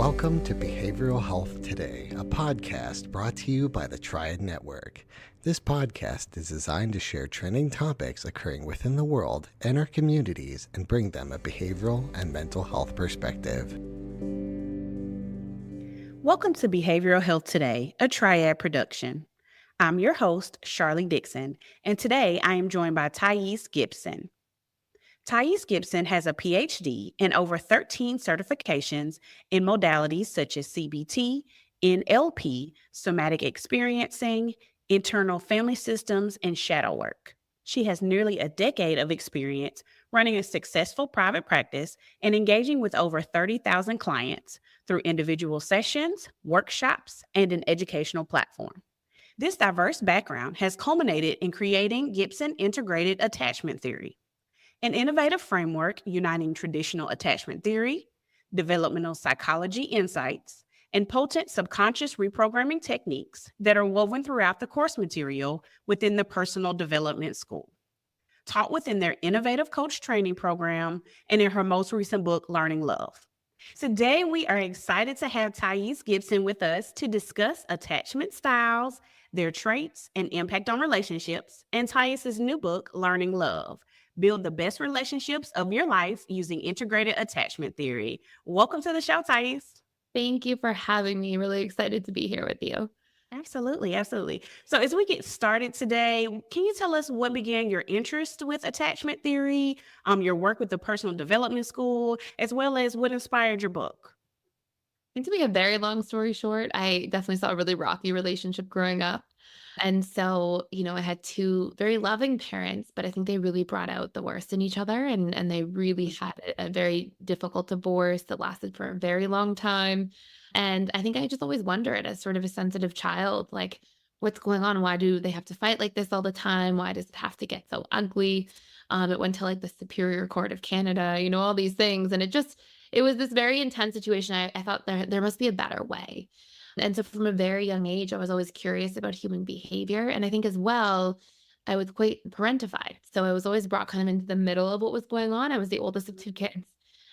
Welcome to Behavioral Health Today, a podcast brought to you by the Triad Network. This podcast is designed to share trending topics occurring within the world and our communities and bring them a behavioral and mental health perspective. Welcome to Behavioral Health Today, a Triad production. I'm your host, Sharlee Dixon, and today I am joined by Thais Gibson. Thais Gibson has a Ph.D. and over 13 certifications in modalities such as CBT, NLP, somatic experiencing, internal family systems, and shadow work. She has nearly a decade of experience running a successful private practice and engaging with over 30,000 clients through individual sessions, workshops, and an educational platform. This diverse background has culminated in creating Gibson Integrated Attachment Theory, an innovative framework uniting traditional attachment theory, developmental psychology insights, and potent subconscious reprogramming techniques that are woven throughout the course material within the Personal Development School. Taught within their innovative coach training program and in her most recent book, Learning Love. Today, we are excited to have Thais Gibson with us to discuss attachment styles, their traits, and impact on relationships, and Thais' new book, Learning Love. Build the best relationships of your life using integrated attachment theory. Welcome to the show, Thais. Thank you for having me. Really excited to be here with you. Absolutely, absolutely. So as we get started today, can you tell us what began your interest with attachment theory, your work with the Personal Development School, as well as what inspired your book? I think to make a very long story short, I definitely saw a really rocky relationship growing up. And so, I had two very loving parents, but I think they really brought out the worst in each other. And they really had a very difficult divorce that lasted for a very long time. And I think I just always wondered, as sort of a sensitive child, like, what's going on? Why do they have to fight like this all the time? Why does it have to get so ugly? It went to like the Superior Court of Canada, all these things. And it was this very intense situation. I thought there must be a better way. And so from a very young age, I was always curious about human behavior. And I think as well, I was quite parentified. So I was always brought kind of into the middle of what was going on. I was the oldest of two kids,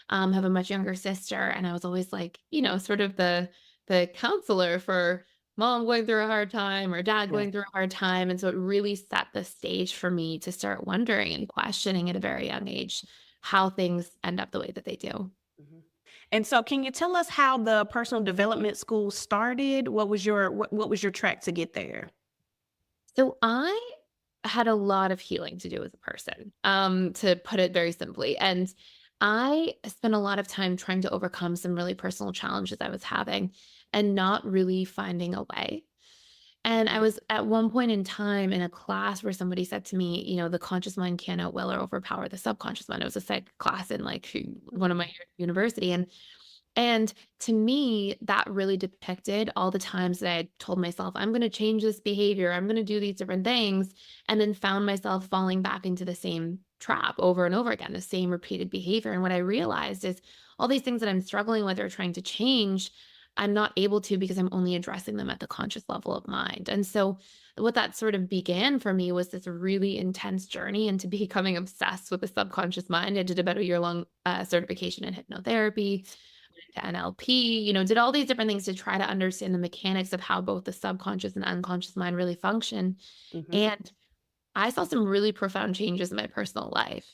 have a much younger sister. And I was always like, sort of the counselor for mom going through a hard time or dad going through a hard time. And so it really set the stage for me to start wondering and questioning at a very young age how things end up the way that they do. Mm-hmm. And so can you tell us how the Personal Development School started? What was your track to get there? So I had a lot of healing to do as a person, to put it very simply. And I spent a lot of time trying to overcome some really personal challenges I was having and not really finding a way. And I was at one point in time in a class where somebody said to me, the conscious mind can't outwill or overpower the subconscious mind. It was a psych class in like one of my university. And to me, that really depicted all the times that I had told myself, I'm going to change this behavior. I'm going to do these different things. And then found myself falling back into the same trap over and over again, the same repeated behavior. And what I realized is all these things that I'm struggling with or trying to change, I'm not able to because I'm only addressing them at the conscious level of mind. And so what that sort of began for me was this really intense journey into becoming obsessed with the subconscious mind. I did about a year-long certification in hypnotherapy, to NLP, did all these different things to try to understand the mechanics of how both the subconscious and unconscious mind really function. Mm-hmm. And I saw some really profound changes in my personal life.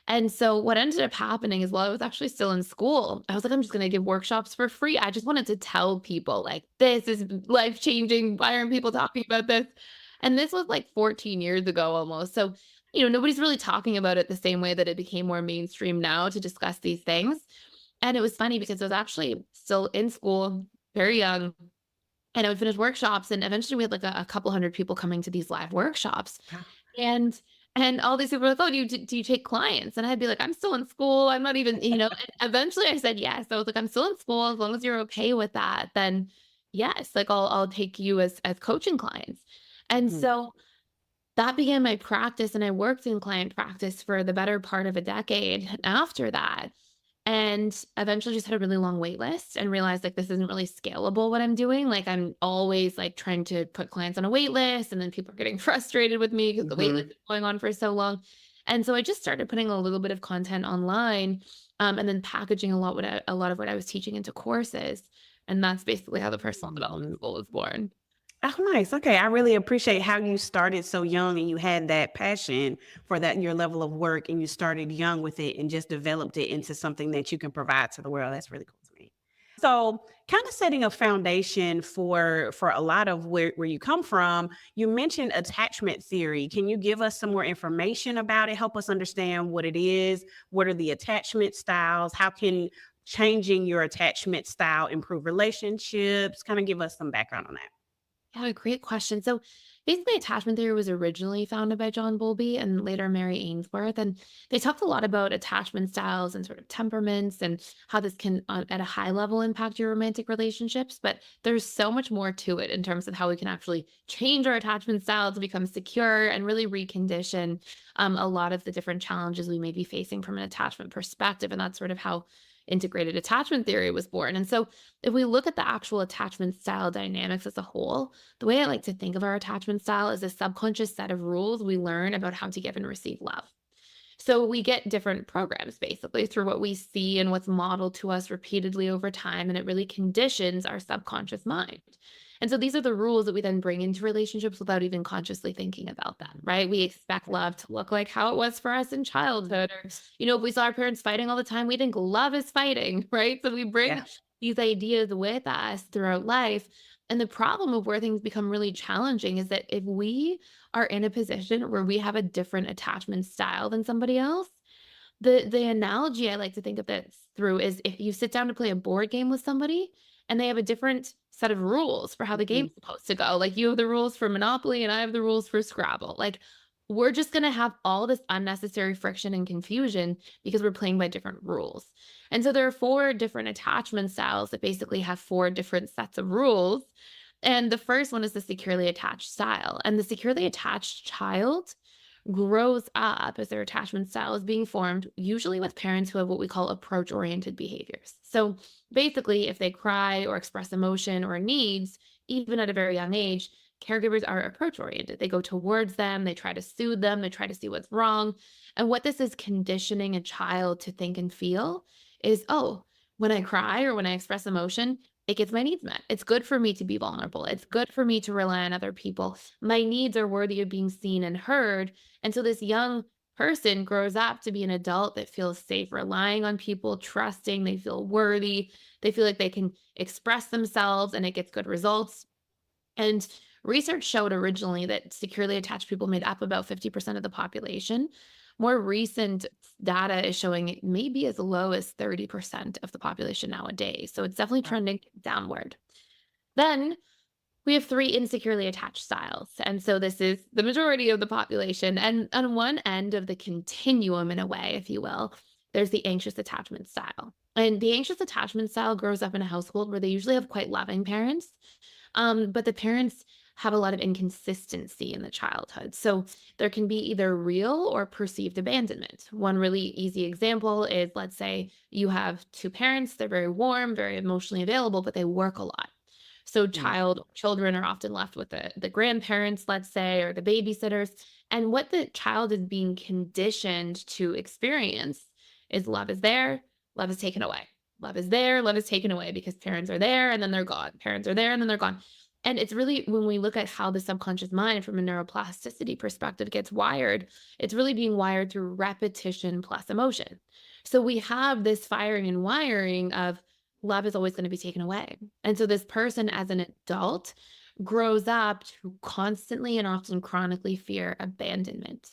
And so what ended up happening is while I was actually still in school, I was like, I'm just going to give workshops for free. I just wanted to tell people like, this is life-changing. Why aren't people talking about this? And this was like 14 years ago almost. So, nobody's really talking about it the same way that it became more mainstream now to discuss these things. And it was funny because I was actually still in school, very young, and I would finish workshops. And eventually we had like a couple hundred people coming to these live workshops. And all these people were like, oh, do you take clients? And I'd be like, I'm still in school. I'm not even, and eventually I said, yes. I was like, I'm still in school. As long as you're okay with that, then yes, like I'll take you as coaching clients. And so that began my practice. And I worked in client practice for the better part of a decade after that. And eventually just had a really long wait list and realized like this isn't really scalable what I'm doing. Like I'm always like trying to put clients on a wait list and then people are getting frustrated with me because the wait list is going on for so long. And so I just started putting a little bit of content online, and then packaging a lot of what I was teaching into courses. And that's basically how the personal development school was born. Oh, nice. Okay. I really appreciate how you started so young and you had that passion for that, your level of work, and you started young with it and just developed it into something that you can provide to the world. That's really cool to me. So, kind of setting a foundation for a lot of where you come from, you mentioned attachment theory. Can you give us some more information about it? Help us understand what it is. What are the attachment styles? How can changing your attachment style improve relationships? Kind of give us some background on that. Yeah, great question. So basically, attachment theory was originally founded by John Bowlby and later Mary Ainsworth. And they talked a lot about attachment styles and sort of temperaments and how this can, at a high level, impact your romantic relationships. But there's so much more to it in terms of how we can actually change our attachment style to become secure and really recondition a lot of the different challenges we may be facing from an attachment perspective. And that's sort of how integrated attachment theory was born. And so if we look at the actual attachment style dynamics as a whole, the way I like to think of our attachment style is a subconscious set of rules we learn about how to give and receive love. So we get different programs basically through what we see and what's modeled to us repeatedly over time, and it really conditions our subconscious mind. And so these are the rules that we then bring into relationships without even consciously thinking about them, right? We expect love to look like how it was for us in childhood, or, if we saw our parents fighting all the time, we think love is fighting, right? So we bring Yeah. these ideas with us throughout life. And the problem of where things become really challenging is that if we are in a position where we have a different attachment style than somebody else, the analogy I like to think of this through is if you sit down to play a board game with somebody and they have a different set of rules for how the Mhm. game's supposed to go. Like you have the rules for Monopoly and I have the rules for Scrabble. Like we're just going to have all this unnecessary friction and confusion because we're playing by different rules. And so there are four different attachment styles that basically have four different sets of rules. And the first one is the securely attached style. And the securely attached child grows up as their attachment style is being formed, usually with parents who have what we call approach oriented behaviors. So basically, if they cry or express emotion or needs, even at a very young age, caregivers are approach oriented. They go towards them, they try to soothe them, they try to see what's wrong. And what this is conditioning a child to think and feel is, oh, when I cry or when I express emotion, it gets my needs met. It's good for me to be vulnerable. It's good for me to rely on other people. My needs are worthy of being seen and heard. And so this young person grows up to be an adult that feels safe relying on people, trusting, they feel worthy, they feel like they can express themselves and it gets good results. And research showed originally that securely attached people made up about 50% of the population. More recent data is showing it may be as low as 30% of the population nowadays. So it's definitely Wow. trending downward. Then we have three insecurely attached styles. And so this is the majority of the population. And on one end of the continuum, in a way, if you will, there's the anxious attachment style. And the anxious attachment style grows up in a household where they usually have quite loving parents, but the parents have a lot of inconsistency in the childhood. So there can be either real or perceived abandonment. One really easy example is, let's say you have two parents, they're very warm, very emotionally available, but they work a lot. So Mm. children are often left with the grandparents, let's say, or the babysitters. And what the child is being conditioned to experience is love is there, love is taken away. Love is there, love is taken away because parents are there and then they're gone. Parents are there and then they're gone. And it's really when we look at how the subconscious mind from a neuroplasticity perspective gets wired, it's really being wired through repetition plus emotion. So we have this firing and wiring of love is always going to be taken away. And so this person as an adult grows up to constantly and often chronically fear abandonment.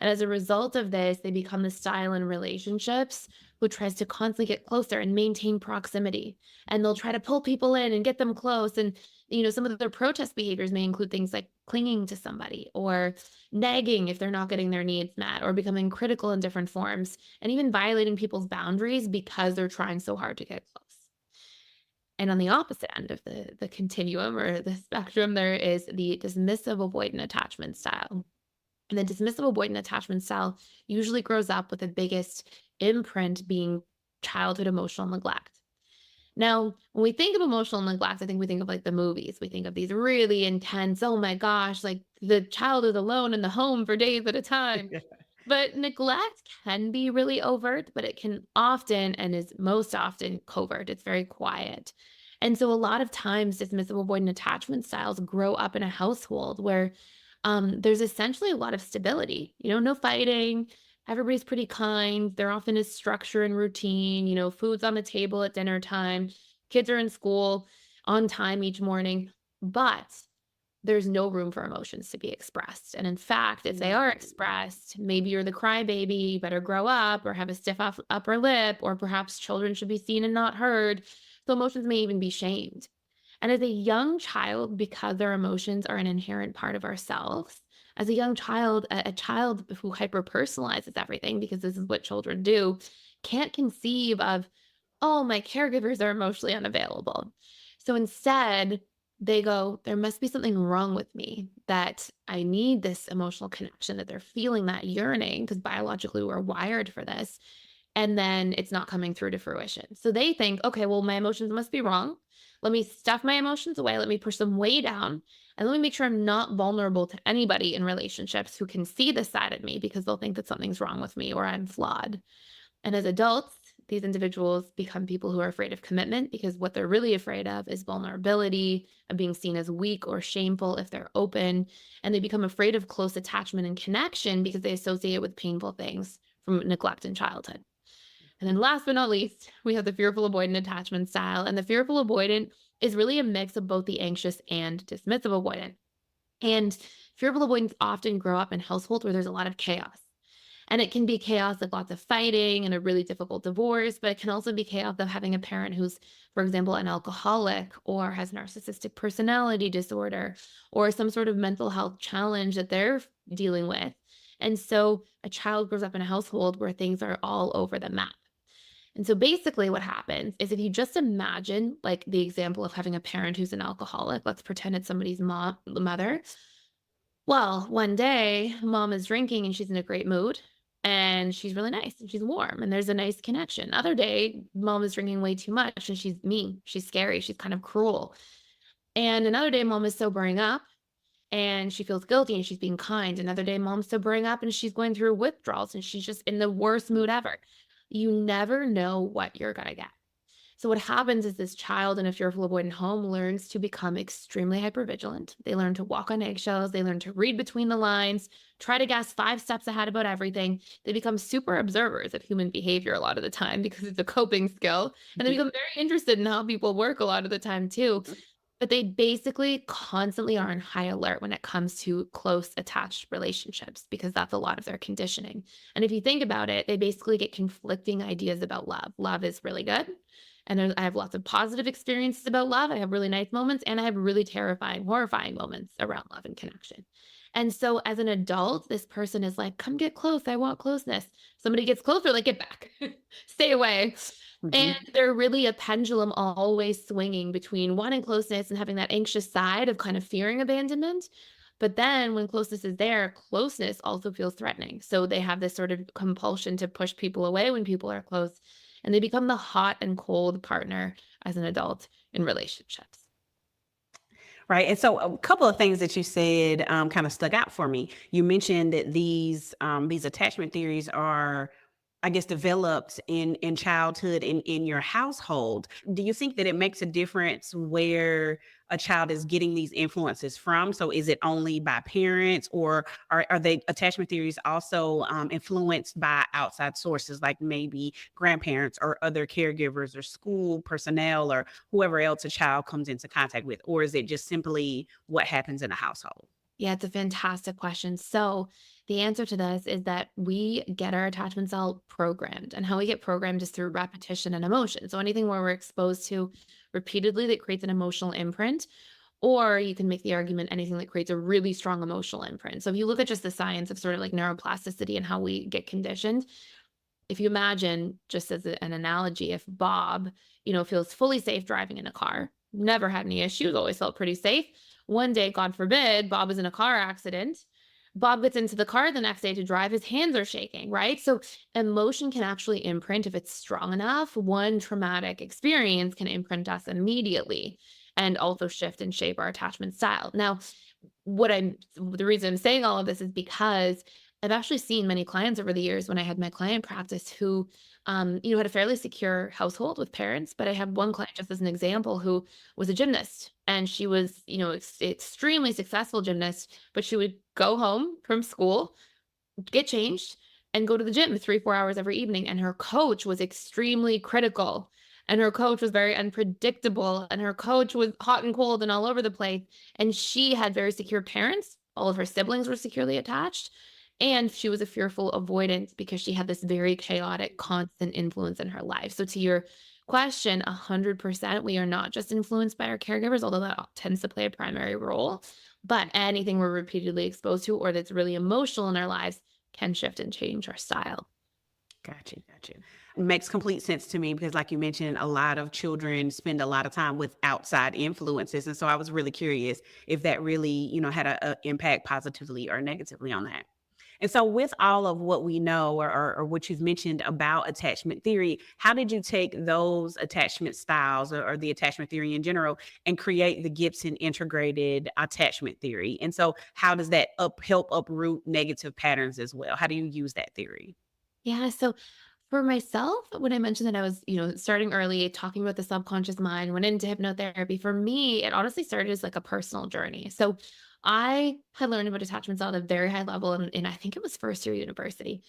And as a result of this, they become the style in relationships who tries to constantly get closer and maintain proximity. And they'll try to pull people in and get them close. And, some of their protest behaviors may include things like clinging to somebody or nagging if they're not getting their needs met or becoming critical in different forms and even violating people's boundaries because they're trying so hard to get close. And on the opposite end of the continuum or the spectrum, there is the dismissive avoidant attachment style. And the dismissive avoidant attachment style usually grows up with the biggest imprint being childhood emotional neglect. Now, when we think of emotional neglect, I think we think of like the movies. We think of these really intense, oh my gosh, like the child is alone in the home for days at a time. But neglect can be really overt, but it can often and is most often covert. It's very quiet. And so a lot of times dismissive avoidant attachment styles grow up in a household where there's essentially a lot of stability, no fighting. Everybody's pretty kind. There often is structure and routine, food's on the table at dinner time. Kids are in school on time each morning. But there's no room for emotions to be expressed. And in fact, if they are expressed, maybe you're the crybaby, you better grow up or have a stiff upper lip, or perhaps children should be seen and not heard. So emotions may even be shamed. And as a young child, because their emotions are an inherent part of ourselves, as a young child, a child who hyper personalizes everything, because this is what children do, can't conceive of, oh, my caregivers are emotionally unavailable. So instead, they go, there must be something wrong with me, that I need this emotional connection, that they're feeling that yearning, because biologically we're wired for this. And then it's not coming through to fruition. So they think, okay, well, my emotions must be wrong. Let me stuff my emotions away. Let me push them way down. And let me make sure I'm not vulnerable to anybody in relationships who can see this side of me, because they'll think that something's wrong with me or I'm flawed. And as adults, these individuals become people who are afraid of commitment, because what they're really afraid of is vulnerability, of being seen as weak or shameful if they're open. And they become afraid of close attachment and connection because they associate it with painful things from neglect in childhood. And then last but not least, we have the fearful avoidant attachment style. And the fearful avoidant is really a mix of both the anxious and dismissive avoidant. And fearful avoidants often grow up in households where there's a lot of chaos. And it can be chaos like lots of fighting and a really difficult divorce, but it can also be chaos of having a parent who's, for example, an alcoholic or has narcissistic personality disorder or some sort of mental health challenge that they're dealing with. And so a child grows up in a household where things are all over the map. And so basically what happens is, if you just imagine like the example of having a parent who's an alcoholic, let's pretend it's somebody's mother. Well, one day mom is drinking and she's in a great mood and she's really nice and she's warm and there's a nice connection. Other day, mom is drinking way too much and she's mean, she's scary, she's kind of cruel. And another day, mom is sobering up and she feels guilty and she's being kind. Another day, mom's sobering up and she's going through withdrawals and she's just in the worst mood ever. You never know what you're going to get. So what happens is this child in a fearful avoidant home learns to become extremely hypervigilant. They learn to walk on eggshells. They learn to read between the lines, try to guess 5 steps ahead about everything. They become super observers of human behavior a lot of the time, because it's a coping skill. And they become very interested in how people work a lot of the time too. But they basically constantly are on high alert when it comes to close attached relationships, because that's a lot of their conditioning. And if you think about it, they basically get conflicting ideas about love. Love is really good. And I have lots of positive experiences about love. I have really nice moments, and I have really terrifying, horrifying moments around love and connection. And so as an adult, this person is like, come get close. I want closeness. Somebody gets closer, like, get back, stay away. And they're really a pendulum, always swinging between wanting closeness and having that anxious side of kind of fearing abandonment. But then when closeness is there, closeness also feels threatening. So they have this sort of compulsion to push people away when people are close, and they become the hot and cold partner as an adult in relationships. Right. And so a couple of things that you said kind of stuck out for me. You mentioned that these attachment theories are, I guess, developed in childhood in your household. Do you think that it makes a difference where a child is getting these influences from? So is it only by parents, or are they attachment theories also influenced by outside sources, like maybe grandparents or other caregivers or school personnel or whoever else a child comes into contact with? Or is it just simply what happens in a household? Yeah, it's a fantastic question. So, the answer to this is that we get our attachment style programmed, and how we get programmed is through repetition and emotion. So, anything where we're exposed to repeatedly that creates an emotional imprint, or you can make the argument anything that creates a really strong emotional imprint. So, if you look at just the science of sort of like neuroplasticity and how we get conditioned, if you imagine, just as an analogy, if Bob, feels fully safe driving in a car, never had any issues, always felt pretty safe. One day, God forbid, Bob was in a car accident. Bob gets into the car the next day to drive, his hands are shaking, right? So emotion can actually imprint if it's strong enough. One traumatic experience can imprint us immediately and also shift and shape our attachment style. Now, the reason I'm saying all of this is because I've actually seen many clients over the years when I had my client practice who, had a fairly secure household with parents. But I had one client, just as an example, who was a gymnast, and she was, extremely successful gymnast. But she would go home from school, get changed, and go to the gym 3, 4 hours every evening. And her coach was extremely critical. And her coach was very unpredictable. And her coach was hot and cold and all over the place. And she had very secure parents. All of her siblings were securely attached. And she was a fearful avoidant because she had this very chaotic, constant influence in her life. So, to your question, 100%, we are not just influenced by our caregivers, although that tends to play a primary role. But anything we're repeatedly exposed to or that's really emotional in our lives can shift and change our style. Got you. Got you. It makes complete sense to me because, like you mentioned, a lot of children spend a lot of time with outside influences. And so I was really curious if that really, had a impact positively or negatively on that. And so, with all of what we know or what you've mentioned about attachment theory, how did you take those attachment styles or the attachment theory in general and create the Gibson Integrated Attachment Theory? And so, how does that help uproot negative patterns as well? How do you use that theory? Yeah. So for myself, when I mentioned that I was, starting early, talking about the subconscious mind, went into hypnotherapy, for me, it honestly started as like a personal journey. So I had learned about attachment style at a very high level, and I think it was first year university.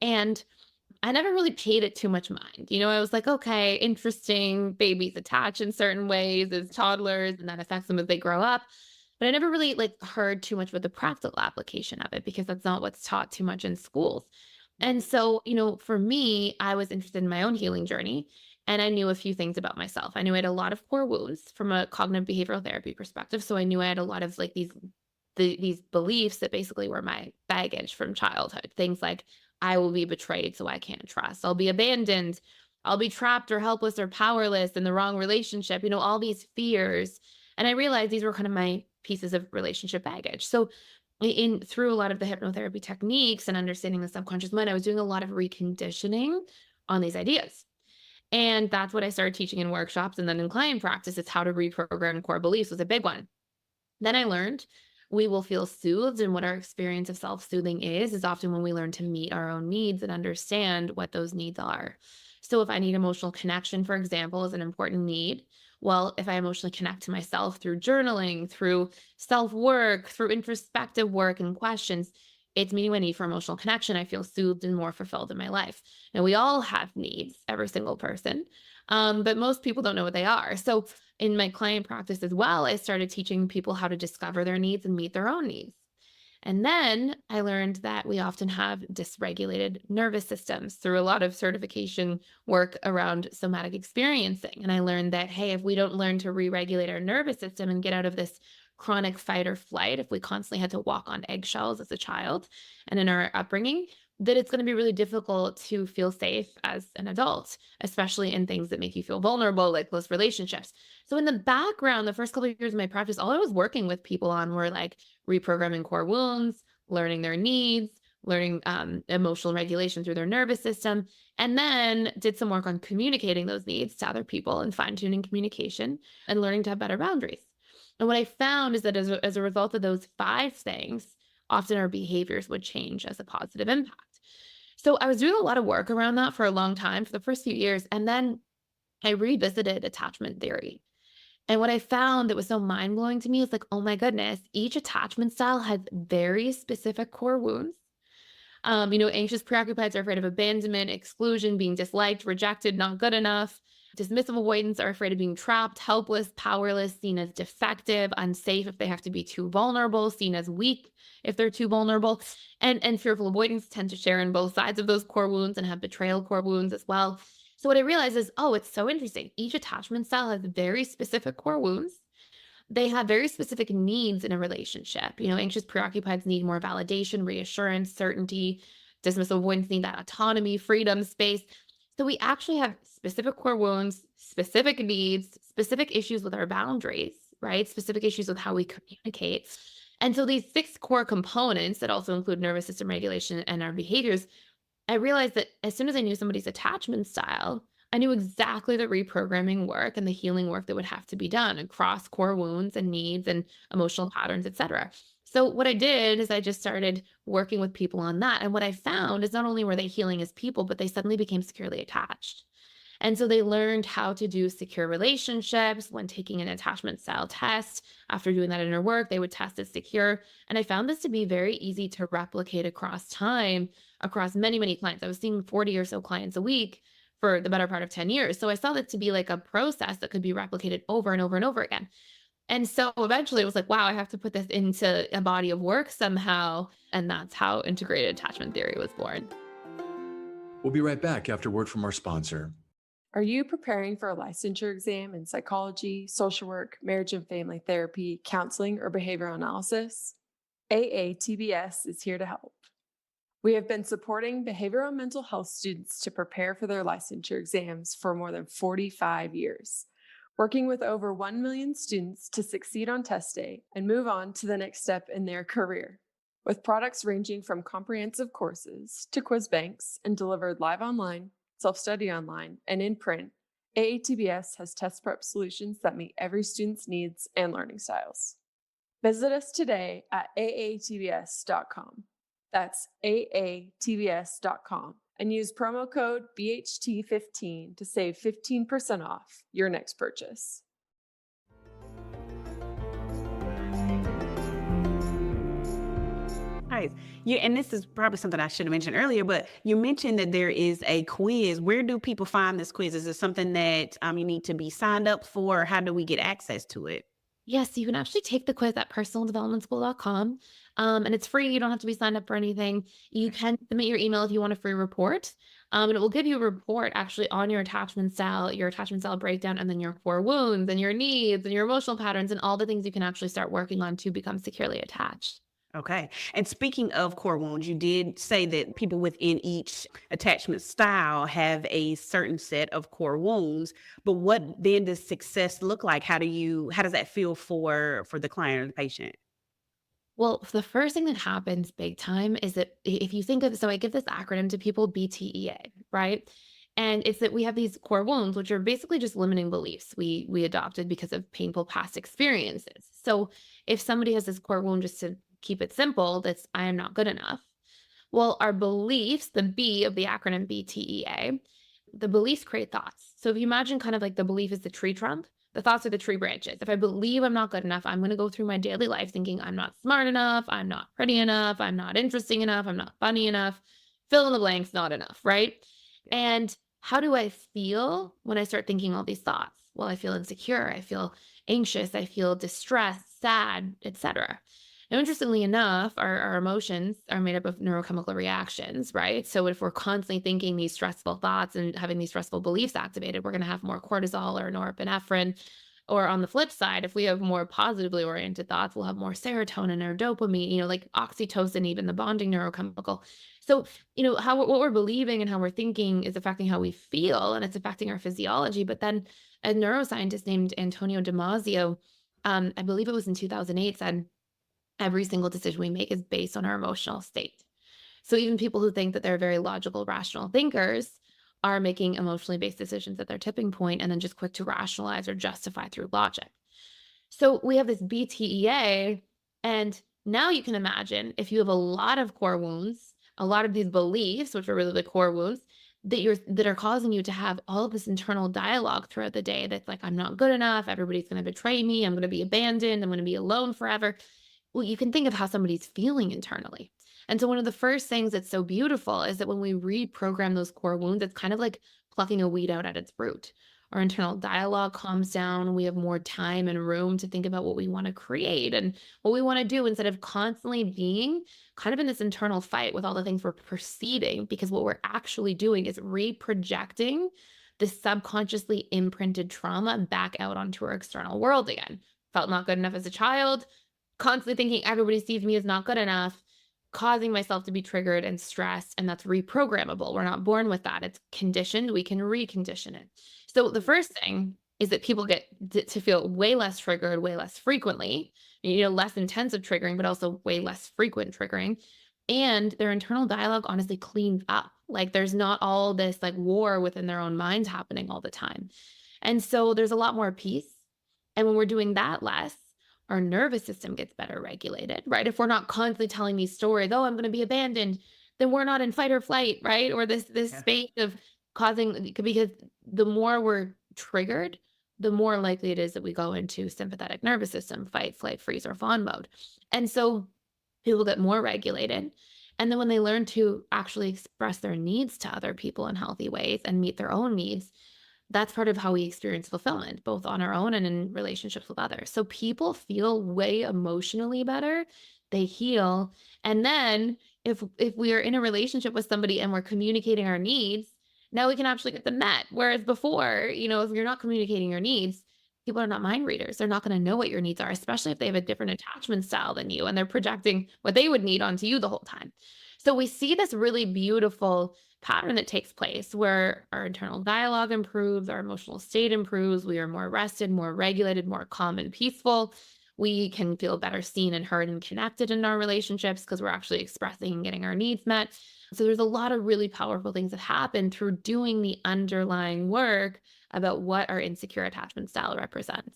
And I never really paid it too much mind. I was like, okay, interesting. Babies attach in certain ways as toddlers, and that affects them as they grow up. But I never really like heard too much about the practical application of it because that's not what's taught too much in schools. And so, for me, I was interested in my own healing journey, and I knew a few things about myself. I knew I had a lot of core wounds from a cognitive behavioral therapy perspective. So I knew I had a lot of like these beliefs that basically were my baggage from childhood. Things like I will be betrayed, so I can't trust. I'll be abandoned. I'll be trapped or helpless or powerless in the wrong relationship. All these fears. And I realized these were kind of my pieces of relationship baggage. So in through a lot of the hypnotherapy techniques and understanding the subconscious mind, I was doing a lot of reconditioning on these ideas. And that's what I started teaching in workshops and then in client practice. It's how to reprogram core beliefs was a big one. Then I learned we will feel soothed, and what our experience of self-soothing is often when we learn to meet our own needs and understand what those needs are. So if I need emotional connection, for example, is an important need. Well, if I emotionally connect to myself through journaling, through self-work, through introspective work and questions, it's meeting my need for emotional connection. I feel soothed and more fulfilled in my life. And we all have needs, every single person. But most people don't know what they are. So in my client practice as well, I started teaching people how to discover their needs and meet their own needs. And then I learned that we often have dysregulated nervous systems through a lot of certification work around somatic experiencing. And I learned that, hey, if we don't learn to re regulate our nervous system and get out of this chronic fight or flight, if we constantly had to walk on eggshells as a child and in our upbringing, that it's going to be really difficult to feel safe as an adult, especially in things that make you feel vulnerable, like close relationships. So in the background, the first couple of years of my practice, all I was working with people on were like reprogramming core wounds, learning their needs, learning emotional regulation through their nervous system, and then did some work on communicating those needs to other people and fine tuning communication and learning to have better boundaries. And what I found is that as a result of those 5 things, often our behaviors would change as a positive impact. So I was doing a lot of work around that for a long time, for the first few years. And then I revisited attachment theory. And what I found that was so mind blowing to me is like, oh my goodness, each attachment style has very specific core wounds. Anxious preoccupieds are afraid of abandonment, exclusion, being disliked, rejected, not good enough. Dismissive avoidants are afraid of being trapped, helpless, powerless, seen as defective, unsafe if they have to be too vulnerable, seen as weak if they're too vulnerable. And fearful avoidants tend to share in both sides of those core wounds and have betrayal core wounds as well. So what I realized is, oh, it's so interesting. Each attachment style has very specific core wounds. They have very specific needs in a relationship. Anxious preoccupieds need more validation, reassurance, certainty. Dismissive avoidants need that autonomy, freedom, space. So we actually have specific core wounds, specific needs, specific issues with our boundaries, right? Specific issues with how we communicate. And so these 6 core components that also include nervous system regulation and our behaviors, I realized that as soon as I knew somebody's attachment style, I knew exactly the reprogramming work and the healing work that would have to be done across core wounds and needs and emotional patterns, etc. So what I did is I just started working with people on that. And what I found is not only were they healing as people, but they suddenly became securely attached. And so they learned how to do secure relationships when taking an attachment style test. After doing that inner work, they would test as secure. And I found this to be very easy to replicate across time, across many, many clients. I was seeing 40 or so clients a week for the better part of 10 years. So I saw that to be like a process that could be replicated over and over and over again. And so eventually it was like, wow, I have to put this into a body of work somehow. And that's how integrated attachment theory was born. We'll be right back after word from our sponsor. Are you preparing for a licensure exam in psychology, social work, marriage and family therapy, counseling, or behavioral analysis? AATBS is here to help. We have been supporting behavioral and mental health students to prepare for their licensure exams for more than 45 years, working with over 1 million students to succeed on test day and move on to the next step in their career. With products ranging from comprehensive courses to quiz banks and delivered live online, self-study online, and in print, AATBS has test prep solutions that meet every student's needs and learning styles. Visit us today at aatbs.com. That's aatbs.com and use promo code BHT15 to save 15% off your next purchase. Nice. Yeah, and this is probably something I should have mentioned earlier, but you mentioned that there is a quiz. Where do people find this quiz? Is it something that you need to be signed up for? Or how do we get access to it? Yes, you can actually take the quiz at personaldevelopmentschool.com. And it's free. You don't have to be signed up for anything. You can submit your email if you want a free report. And it will give you a report actually on your attachment style breakdown, and then your core wounds and your needs and your emotional patterns and all the things you can actually start working on to become securely attached. Okay. And speaking of core wounds, you did say that people within each attachment style have a certain set of core wounds, but what then does success look like? How does that feel for the client or the patient? Well, the first thing that happens big time is that if you think of, so I give this acronym to people, BTEA, right? And it's that we have these core wounds, which are basically just limiting beliefs we adopted because of painful past experiences. So if somebody has this core wound, just to keep it simple, that's I am not good enough. Well, our beliefs, the B of the acronym BTEA, the beliefs create thoughts. So if you imagine kind of like the belief is the tree trunk, the thoughts are the tree branches. If I believe I'm not good enough, I'm going to go through my daily life thinking I'm not smart enough, I'm not pretty enough, I'm not interesting enough, I'm not funny enough, fill in the blanks, not enough, right? And how do I feel when I start thinking all these thoughts? Well, I feel insecure, I feel anxious, I feel distressed, sad, etc. Now, interestingly enough, our emotions are made up of neurochemical reactions, right? So if we're constantly thinking these stressful thoughts and having these stressful beliefs activated, we're going to have more cortisol or norepinephrine. Or on the flip side, if we have more positively oriented thoughts, we'll have more serotonin or dopamine, like oxytocin, even the bonding neurochemical. So, how what we're believing and how we're thinking is affecting how we feel, and it's affecting our physiology. But then a neuroscientist named Antonio Damasio, I believe it was in 2008, said, every single decision we make is based on our emotional state. So even people who think that they're very logical, rational thinkers are making emotionally based decisions at their tipping point and then just quick to rationalize or justify through logic. So we have this BTEA, and now you can imagine if you have a lot of core wounds, a lot of these beliefs, which are really the core wounds, that are causing you to have all of this internal dialogue throughout the day that's like, I'm not good enough, everybody's going to betray me, I'm going to be abandoned, I'm going to be alone forever. Well, you can think of how somebody's feeling internally. And so one of the first things that's so beautiful is that when we reprogram those core wounds, it's kind of like plucking a weed out at its root. Our internal dialogue calms down. We have more time and room to think about what we want to create and what we want to do instead of constantly being kind of in this internal fight with all the things we're perceiving, because what we're actually doing is reprojecting the subconsciously imprinted trauma back out onto our external world again. Felt not good enough as a child, constantly thinking everybody sees me as not good enough, causing myself to be triggered and stressed. And that's reprogrammable. We're not born with that. It's conditioned. We can recondition it. So the first thing is that people get to feel way less triggered, way less frequently, less intensive triggering, but also way less frequent triggering. And their internal dialogue honestly cleans up. Like there's not all this like war within their own minds happening all the time. And so there's a lot more peace. And when we're doing that less, our nervous system gets better regulated, right? If we're not constantly telling these stories, oh, I'm going to be abandoned, then we're not in fight or flight, right? Or this Yeah. space of causing, because the more we're triggered, the more likely it is that we go into sympathetic nervous system, fight, flight, freeze, or fawn mode. And so people get more regulated. And then when they learn to actually express their needs to other people in healthy ways and meet their own needs, that's part of how we experience fulfillment, both on our own and in relationships with others. So people feel way emotionally better. They heal. And then if we are in a relationship with somebody and we're communicating our needs, now we can actually get them met. Whereas before, if you're not communicating your needs, people are not mind readers. They're not going to know what your needs are, especially if they have a different attachment style than you and they're projecting what they would need onto you the whole time. So we see this really beautiful pattern that takes place where our internal dialogue improves, our emotional state improves, we are more rested, more regulated, more calm and peaceful. We can feel better seen and heard and connected in our relationships because we're actually expressing and getting our needs met. So there's a lot of really powerful things that happen through doing the underlying work about what our insecure attachment style represents.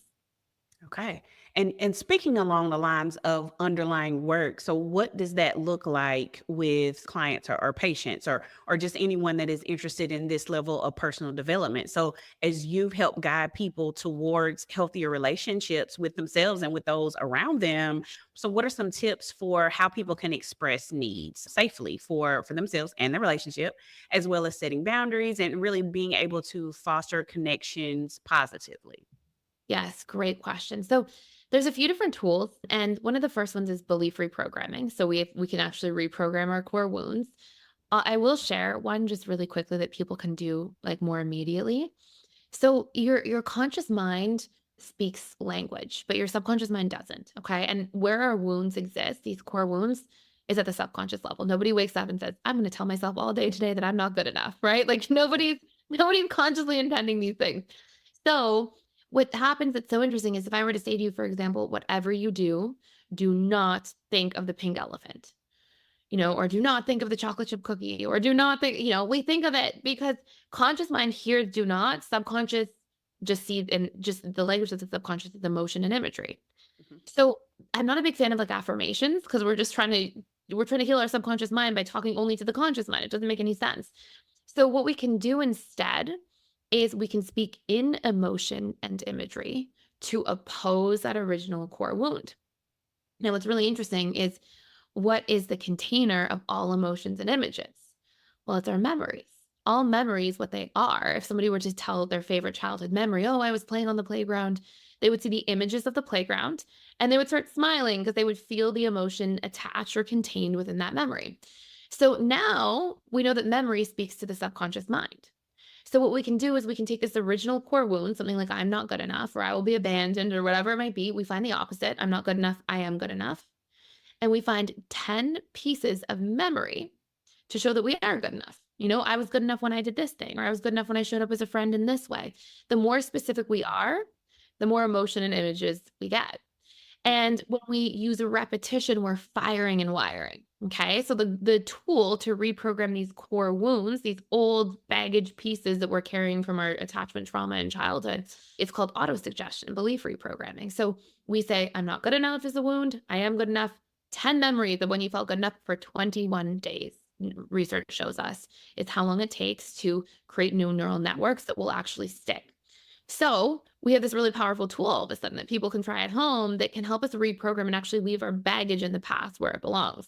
Okay. And speaking along the lines of underlying work, so what does that look like with clients or patients or just anyone that is interested in this level of personal development? So as you've helped guide people towards healthier relationships with themselves and with those around them, so what are some tips for how people can express needs safely for themselves and their relationship, as well as setting boundaries and really being able to foster connections positively? Yes, great question. So there's a few different tools, and one of the first ones is belief reprogramming. So we can actually reprogram our core wounds. I will share one just really quickly that people can do like more immediately. So your conscious mind speaks language, but your subconscious mind doesn't. Okay, and where our wounds exist, these core wounds, is at the subconscious level. Nobody wakes up and says, "I'm going to tell myself all day today that I'm not good enough." Right? Like nobody's consciously intending these things. So what happens that's so interesting is if I were to say to you, for example, whatever you do not think of the pink elephant, or do not think of the chocolate chip cookie, or do not think, we think of it because conscious mind hears do not, subconscious just sees, and just the language of the subconscious is emotion and imagery. Mhm. So I'm not a big fan of like affirmations because we're trying to heal our subconscious mind by talking only to the conscious mind. It doesn't make any sense. So what we can do instead is we can speak in emotion and imagery to oppose that original core wound. Now, what's really interesting is what is the container of all emotions and images? Well, it's our memories. All memories, what they are, if somebody were to tell their favorite childhood memory, oh, I was playing on the playground, they would see the images of the playground and they would start smiling because they would feel the emotion attached or contained within that memory. So now we know that memory speaks to the subconscious mind. So what we can do is we can take this original core wound, something like I'm not good enough, or I will be abandoned, or whatever it might be. We find the opposite. I'm not good enough. I am good enough. And we find 10 pieces of memory to show that we are good enough. I was good enough when I did this thing, or I was good enough when I showed up as a friend in this way. The more specific we are, the more emotion and images we get. And when we use a repetition, we're firing and wiring. Okay. So the tool to reprogram these core wounds, these old baggage pieces that we're carrying from our attachment trauma in childhood, it's called autosuggestion, belief reprogramming. So we say, I'm not good enough as a wound. I am good enough. 10 memories of when you felt good enough for 21 days. Research shows us it's how long it takes to create new neural networks that will actually stick. So we have this really powerful tool all of a sudden that people can try at home that can help us reprogram and actually leave our baggage in the past where it belongs.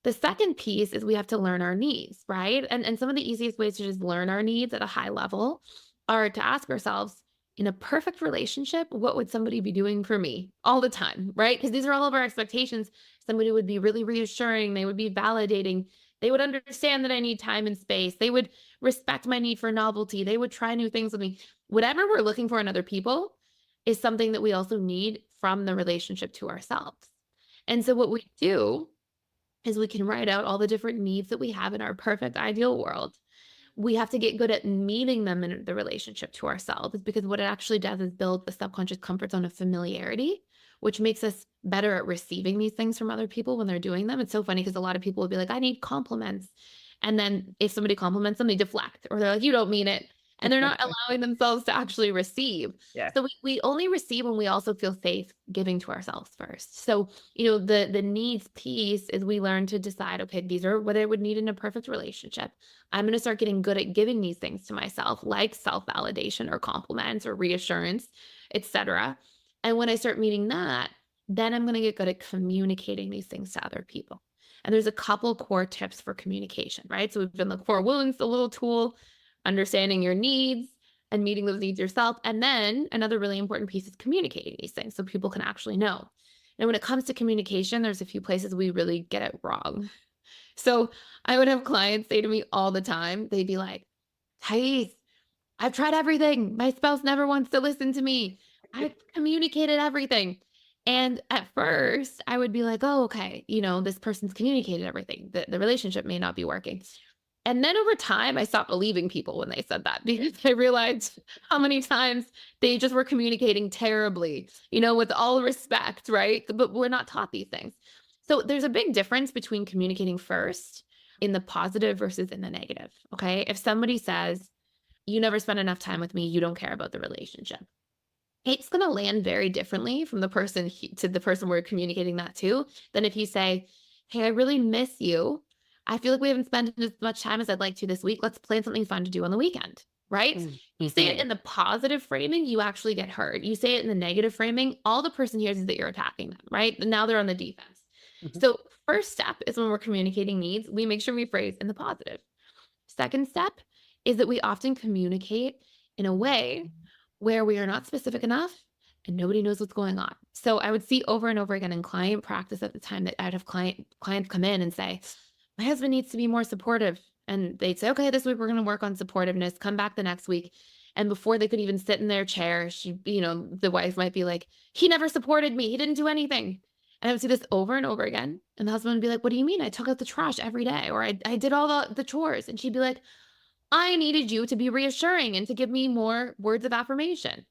The second piece is we have to learn our needs, right? And some of the easiest ways to just learn our needs at a high level are to ask ourselves, in a perfect relationship, what would somebody be doing for me all the time, right? Because these are all of our expectations. Somebody would be really reassuring, they would be validating, they would understand that I need time and space, they would respect my need for novelty, they would try new things with me. Whatever we're looking for in other people is something that we also need from the relationship to ourselves. And so what we do is we can write out all the different needs that we have in our perfect ideal world. We have to get good at meeting them in the relationship to ourselves because what it actually does is build the subconscious comfort zone of familiarity, which makes us better at receiving these things from other people when they're doing them. It's so funny because a lot of people will be like, I need compliments. And then if somebody compliments them, they deflect or they're like, you don't mean it. and they're not allowing themselves to actually receive. Yeah. So we only receive when we also feel safe giving to ourselves first. So, the needs piece is we learn to decide, okay, these are what I would need in a perfect relationship. I'm going to start getting good at giving these things to myself, like self-validation or compliments or reassurance, etc. And when I start meeting that, then I'm going to get good at communicating these things to other people. And there's a couple core tips for communication, right? So we've done the core wounds, the little tool, understanding your needs and meeting those needs yourself. And then another really important piece is communicating these things so people can actually know. And when it comes to communication, there's a few places we really get it wrong. So I would have clients say to me all the time, they'd be like, Thais, I've tried everything. My spouse never wants to listen to me. I've communicated everything. And at first, I would be like, oh, okay, this person's communicated everything. The relationship may not be working. And then over time, I stopped believing people when they said that because I realized how many times they just were communicating terribly, with all respect, right? But we're not taught these things. So there's a big difference between communicating first in the positive versus in the negative. Okay. If somebody says, you never spend enough time with me, you don't care about the relationship, it's going to land very differently from the person to the person we're communicating that to than if you say, hey, I really miss you. I feel like we haven't spent as much time as I'd like to this week. Let's plan something fun to do on the weekend, right? You say it in the positive framing, you actually get heard. You say it in the negative framing, all the person hears is that you're attacking them, right? And now they're on the defense. Mhm. So first step is when we're communicating needs, we make sure we phrase in the positive. Second step is that we often communicate in a way where we are not specific enough and nobody knows what's going on. So I would see over and over again in client practice at the time that I'd have clients come in and say, my husband needs to be more supportive. And they'd say, okay, this week we're going to work on supportiveness, come back the next week. And before they could even sit in their chair, the wife might be like, he never supported me. He didn't do anything. And I would see this over and over again. And the husband would be like, what do you mean? I took out the trash every day, or I did all the chores. And she'd be like, I needed you to be reassuring and to give me more words of affirmation.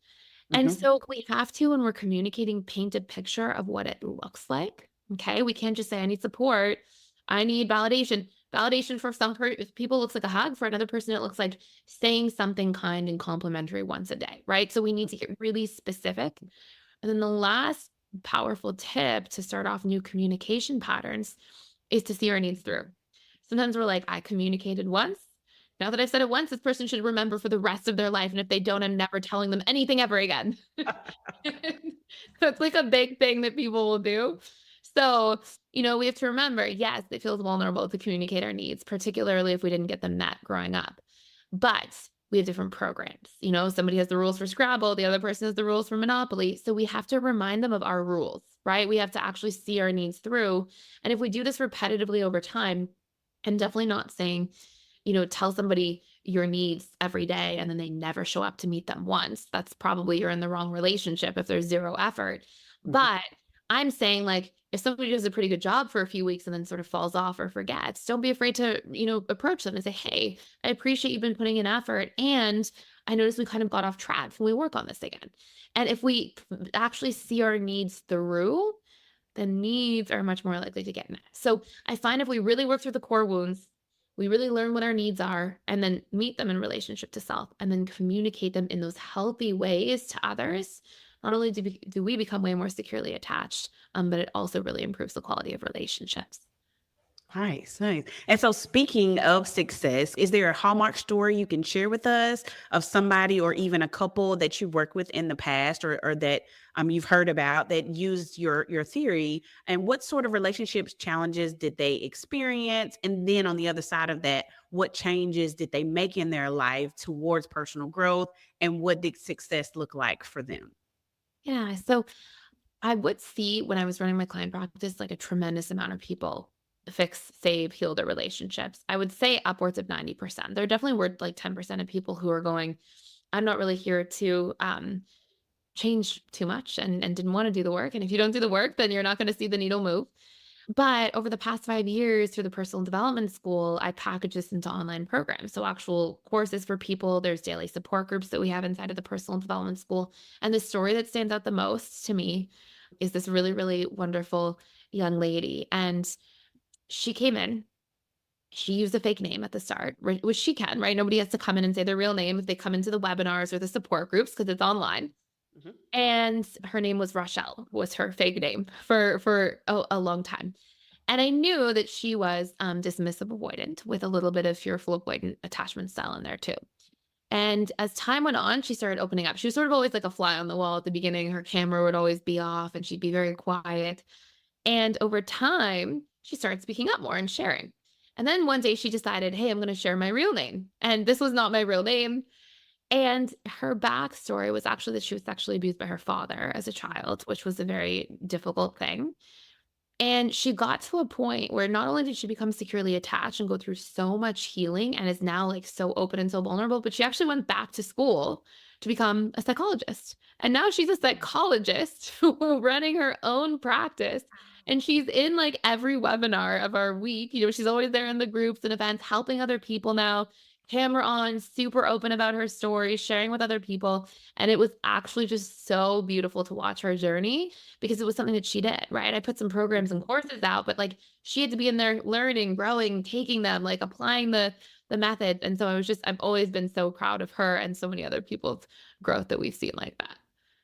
And Mhm. so we have to, when we're communicating, paint a picture of what it looks like. Okay. We can't just say, I need support. I need validation. Validation for some people looks like a hug. For another person, it looks like saying something kind and complimentary once a day, right? So we need to get really specific. And then the last powerful tip to start off new communication patterns is to see our needs through. Sometimes we're like, I communicated once. Now that I've said it once, this person should remember for the rest of their life. And if they don't, I'm never telling them anything ever again. So it's like a big thing that people will do. So, we have to remember, yes, it feels vulnerable to communicate our needs, particularly if we didn't get them met growing up. But we have different programs. Somebody has the rules for Scrabble, the other person has the rules for Monopoly. So we have to remind them of our rules, right? We have to actually see our needs through. And if we do this repetitively over time, and definitely not saying, tell somebody your needs every day and then they never show up to meet them once. That's probably you're in the wrong relationship if there's zero effort. Mhm. But I'm saying, like, if somebody does a pretty good job for a few weeks and then sort of falls off or forgets, don't be afraid to, approach them and say, hey, I appreciate you've been putting in effort. And I noticed we kind of got off track. Can we work on this again? And if we actually see our needs through, the needs are much more likely to get met. So I find if we really work through the core wounds, we really learn what our needs are and then meet them in relationship to self and then communicate them in those healthy ways to others. Not only do we become way more securely attached, but it also really improves the quality of relationships. Nice, nice. And so, speaking of success, is there a hallmark story you can share with us of somebody or even a couple that you worked with in the past, or that you've heard about that used your theory? And what sort of relationships challenges did they experience? And then on the other side of that, what changes did they make in their life towards personal growth? And what did success look like for them? Yeah. So I would see when I was running my client practice, like a tremendous amount of people fix, save, heal their relationships. I would say upwards of 90%. There definitely were like 10% of people who are going, I'm not really here to change too much and didn't want to do the work. And if you don't do the work, then you're not going to see the needle move. But over the past 5 years through the personal development school, I package this into online programs. So actual courses for people, there's daily support groups that we have inside of the personal development school. And the story that stands out the most to me is this really, really wonderful young lady. And she came in, She used a fake name at the start, which she can, right? Nobody has to come in and say their real name if they come into the webinars or the support groups because it's online. Mhm. And her name was Rochelle, was her fake name for a long time. And I knew that she was dismissive avoidant with a little bit of fearful avoidant attachment style in there too. And as time went on, she started opening up. She was sort of always like a fly on the wall at the beginning. Her camera would always be off and she'd be very quiet. And over time, she started speaking up more and sharing. And then one day she decided, hey, I'm going to share my real name. And this was not my real name. And her backstory was actually that she was sexually abused by her father as a child, which was a very difficult thing. And she got to a point where not only did she become securely attached and go through so much healing and is now like so open and so vulnerable, but she actually went back to school to become a psychologist. And now she's a psychologist running her own practice. And she's in like every webinar of our week. She's always there in the groups and events, helping other people now, camera on, super open about her story, sharing with other people. And it was actually just so beautiful to watch her journey because it was something that she did, right? I put some programs and courses out, but like she had to be in there learning, growing, taking them, like applying the method. And so I've always been so proud of her and so many other people's growth that we've seen like that.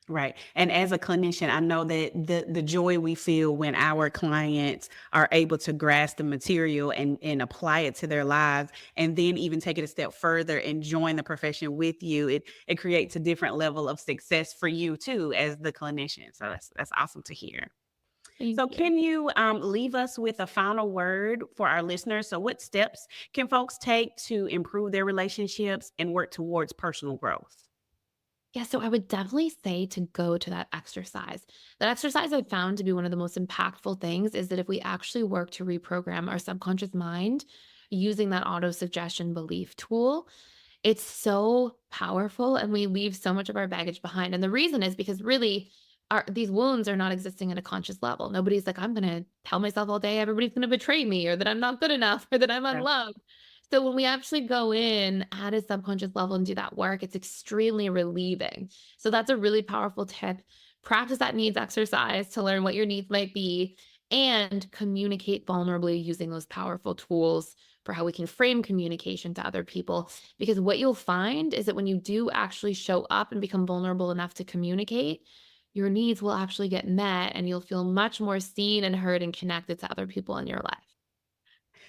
Right. And as a clinician, I know that the joy we feel when our clients are able to grasp the material and apply it to their lives, and then even take it a step further and join the profession with you, it creates a different level of success for you too as the clinician. So that's awesome to hear. Thank So you. can you leave us with a final word for our listeners? So what steps can folks take to improve their relationships and work towards personal growth? Yeah, so I would definitely say to go to that exercise. That exercise I found to be one of the most impactful things is that if we actually work to reprogram our subconscious mind using that auto suggestion belief tool, it's so powerful and we leave so much of our baggage behind. And the reason is because really these wounds are not existing at a conscious level. Nobody's like, I'm going to tell myself all day everybody's going to betray me or that I'm not good enough or that I'm Yeah. unloved. So when we actually go in at a subconscious level and do that work, it's extremely relieving. So that's a really powerful tip. Practice that needs exercise to learn what your needs might be and communicate vulnerably using those powerful tools for how we can frame communication to other people. Because what you'll find is that when you do actually show up and become vulnerable enough to communicate, your needs will actually get met and you'll feel much more seen and heard and connected to other people in your life.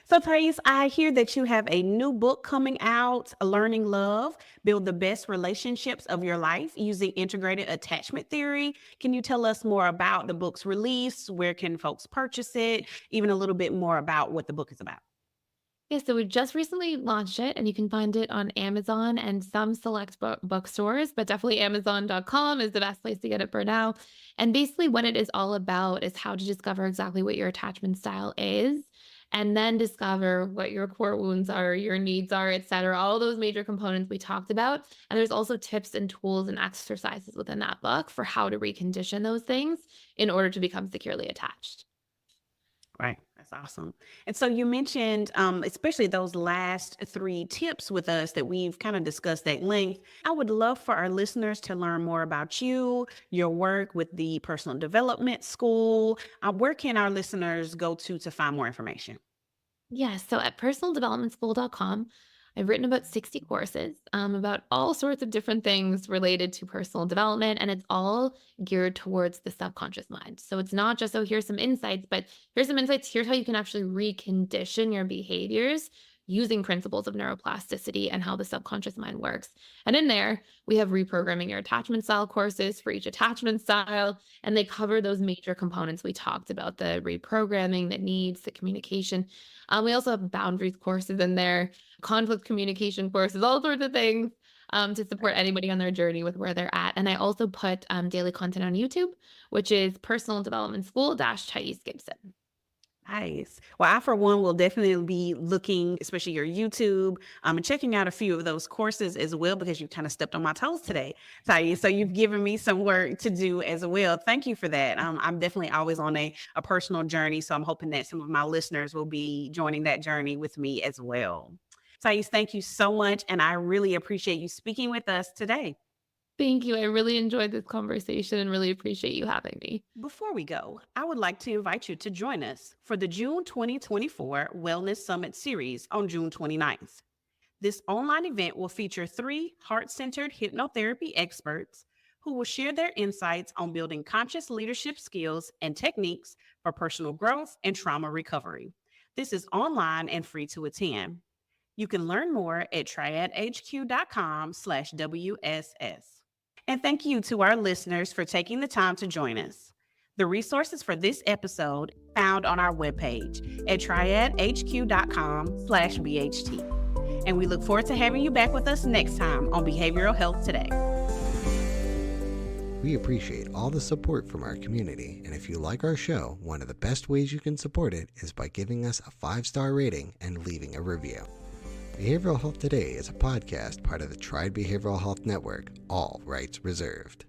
So, Thais, I hear that you have a new book coming out, Learning Love, Build the Best Relationships of Your Life using Integrated Attachment Theory. Can you tell us more about the book's release? Where can folks purchase it? Even a little bit more about what the book is about. Yeah, so we just recently launched it and you can find it on Amazon and some select bookstores, but definitely Amazon.com is the best place to get it for now. And basically, what it is all about is how to discover exactly what your attachment style is and then discover what your core wounds are, your needs are, et cetera, all those major components we talked about. And there's also tips and tools and exercises within that book for how to recondition those things in order to become securely attached. Right. That's awesome. And so you mentioned, especially those last three tips with us that we've kind of discussed at length. I would love for our listeners to learn more about you, your work with the Personal Development School. Where can our listeners go to find more information? Yes. So at personaldevelopmentschool.com, I've written about 60 courses about all sorts of different things related to personal development, and it's all geared towards the subconscious mind. So it's not just, oh, here's some insights, but here's some insights. Here's how you can actually recondition your behaviors using principles of neuroplasticity and how the subconscious mind works. And in there, we have reprogramming your attachment style courses for each attachment style, and they cover those major components we talked about, the reprogramming, the needs, the communication. We also have boundaries courses in there, conflict communication courses, all sorts of things to support anybody on their journey with where they're at. And I also put daily content on YouTube, which is Personal Development School Thais Gibson. Nice. Well, I, for one, will definitely be looking, especially your YouTube, and checking out a few of those courses as well, because you kind of stepped on my toes today, Thais. So you've given me some work to do as well. Thank you for that. I'm definitely always on a personal journey. So I'm hoping that some of my listeners will be joining that journey with me as well. Thais, thank you so much. And I really appreciate you speaking with us today. Thank you. I really enjoyed this conversation and really appreciate you having me. Before we go, I would like to invite you to join us for the June 2024 Wellness Summit series on June 29th. This online event will feature 3 heart-centered hypnotherapy experts who will share their insights on building conscious leadership skills and techniques for personal growth and trauma recovery. This is online and free to attend. You can learn more at triadhq.com/WSS. And thank you to our listeners for taking the time to join us. The resources for this episode found on our webpage at triadhq.com/BHT. And we look forward to having you back with us next time on Behavioral Health Today. We appreciate all the support from our community, and if you like our show, one of the best ways you can support it is by giving us a 5-star rating and leaving a review. Behavioral Health Today is a podcast part of the Triad Behavioral Health Network, all rights reserved.